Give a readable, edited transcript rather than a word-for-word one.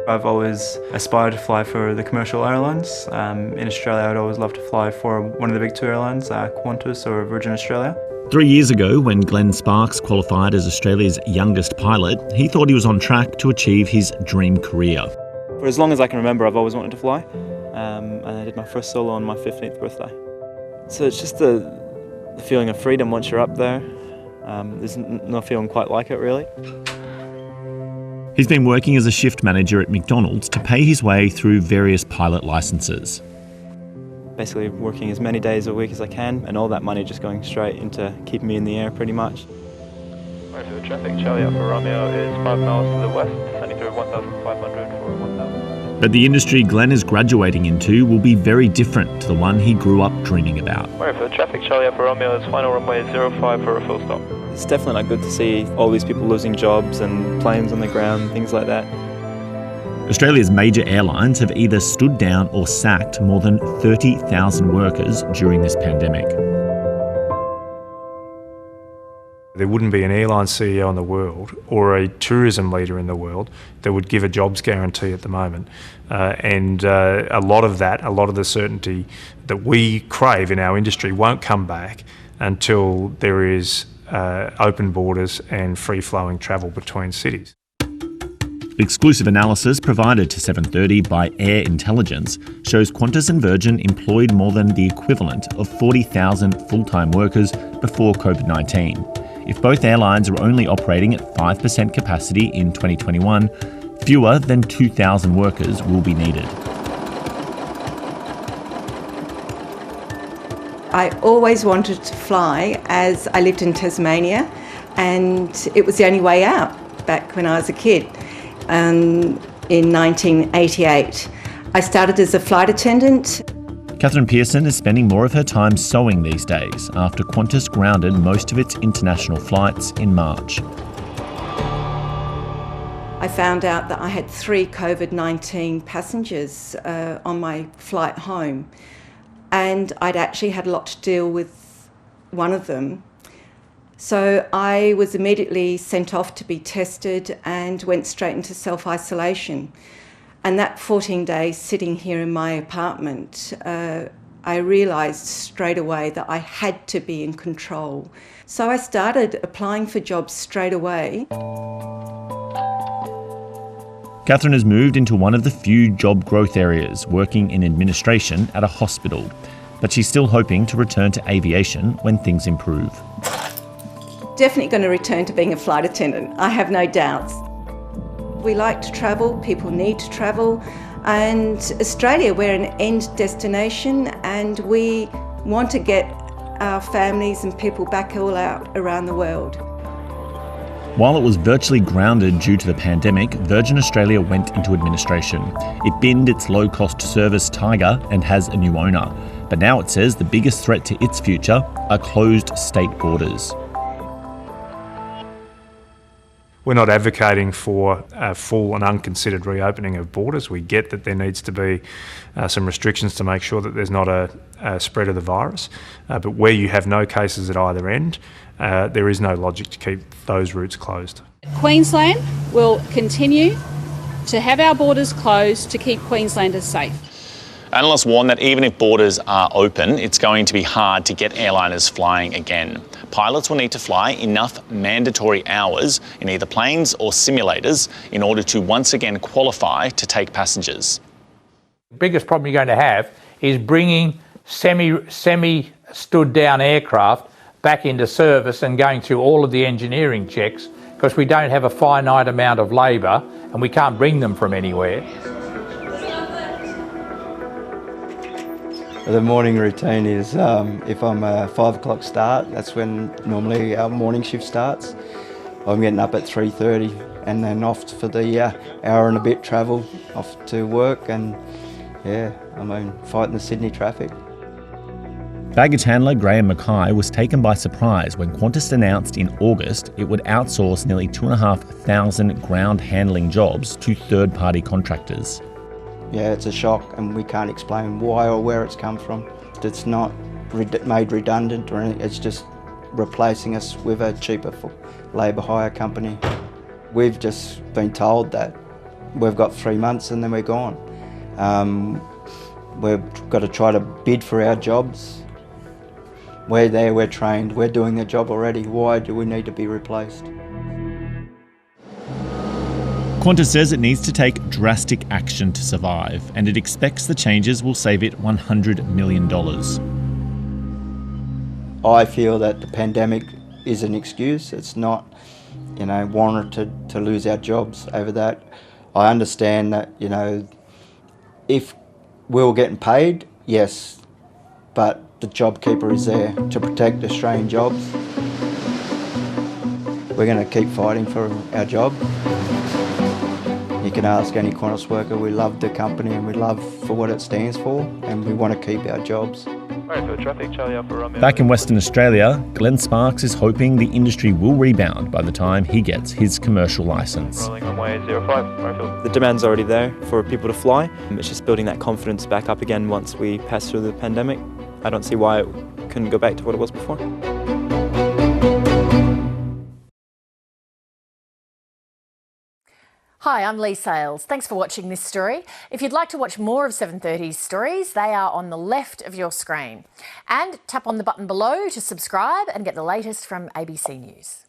I've always aspired to fly for the commercial airlines. In Australia, I'd always love to fly for one of the big two airlines, Qantas or Virgin Australia. 3 years ago, when Glenn Sparks qualified as Australia's youngest pilot, he thought he was on track to achieve his dream career. For as long as I can remember, I've always wanted to fly, and I did my first solo on my 15th birthday. So it's just the feeling of freedom once you're up there. There's no feeling quite like it, really. He's been working as a shift manager at McDonald's to pay his way through various pilot licences. Basically working as many days a week as I can, and all that money just going straight into keeping me in the air pretty much. Right, so traffic, Charlie up for Romeo is 5 miles to the west, sending through 1,500 for 1,000. But the industry Glenn is graduating into will be very different to the one he grew up dreaming about. Right, for traffic, Charlie up for Romeo is final runway 05 for a full stop. It's definitely not good to see all these people losing jobs and planes on the ground, things like that. Australia's major airlines have either stood down or sacked more than 30,000 workers during this pandemic. There wouldn't be an airline CEO in the world or a tourism leader in the world that would give a jobs guarantee at the moment. And a lot of the certainty that we crave in our industry won't come back until there is open borders and free-flowing travel between cities. Exclusive analysis provided to 730 by Air Intelligence shows Qantas and Virgin employed more than the equivalent of 40,000 full-time workers before COVID-19. If both airlines are only operating at 5% capacity in 2021, fewer than 2,000 workers will be needed. I always wanted to fly as I lived in Tasmania, and it was the only way out back when I was a kid. In 1988. I started as a flight attendant. Catherine Pearson is spending more of her time sewing these days after Qantas grounded most of its international flights in March. I found out that I had 3 COVID-19 passengers on my flight home, and I'd actually had a lot to deal with one of them. So I was immediately sent off to be tested and went straight into self-isolation. And that 14 days sitting here in my apartment, I realised straight away that I had to be in control. So I started applying for jobs straight away. Catherine has moved into one of the few job growth areas, working in administration at a hospital. But she's still hoping to return to aviation when things improve. Definitely going to return to being a flight attendant, I have no doubts. We like to travel, people need to travel, and Australia, we're an end destination, and we want to get our families and people back all out around the world. While it was virtually grounded due to the pandemic, Virgin Australia went into administration. It binned its low-cost service Tiger and has a new owner. But now it says the biggest threat to its future are closed state borders. We're not advocating for a full and unconsidered reopening of borders. We get that there needs to be some restrictions to make sure that there's not a spread of the virus. But where you have no cases at either end, there is no logic to keep those routes closed. Queensland will continue to have our borders closed to keep Queenslanders safe. Analysts warn that even if borders are open, it's going to be hard to get airliners flying again. Pilots will need to fly enough mandatory hours in either planes or simulators in order to once again qualify to take passengers. The biggest problem you're going to have is bringing semi-stood down aircraft back into service and going through all of the engineering checks, because we don't have a finite amount of labour and we can't bring them from anywhere. The morning routine is if I'm a 5 o'clock start, that's when normally our morning shift starts. I'm getting up at 3:30 and then off for the hour and a bit travel off to work, and fighting the Sydney traffic. Baggage handler Graham Mackay was taken by surprise when Qantas announced in August it would outsource nearly 2,500 ground handling jobs to third-party contractors. Yeah, it's a shock, and we can't explain why or where it's come from. It's not made redundant or anything, it's just replacing us with a cheaper labour hire company. We've just been told that we've got 3 months and then we're gone. We've got to try to bid for our jobs. We're there, we're trained, we're doing the job already. Why do we need to be replaced? Qantas says it needs to take drastic action to survive, and it expects the changes will save it $100 million. I feel that the pandemic is an excuse. It's not, warranted to lose our jobs over that. I understand that, if we were getting paid, yes, but the JobKeeper is there to protect Australian jobs. We're going to keep fighting for our job. You can ask any Qantas worker, we love the company and we love for what it stands for, and we want to keep our jobs. Back in Western Australia, Glenn Sparks is hoping the industry will rebound by the time he gets his commercial licence. The demand's already there for people to fly. It's just building that confidence back up again once we pass through the pandemic. I don't see why it couldn't go back to what it was before. Hi, I'm Lee Sales. Thanks for watching this story. If you'd like to watch more of 730's stories, they are on the left of your screen. And tap on the button below to subscribe and get the latest from ABC News.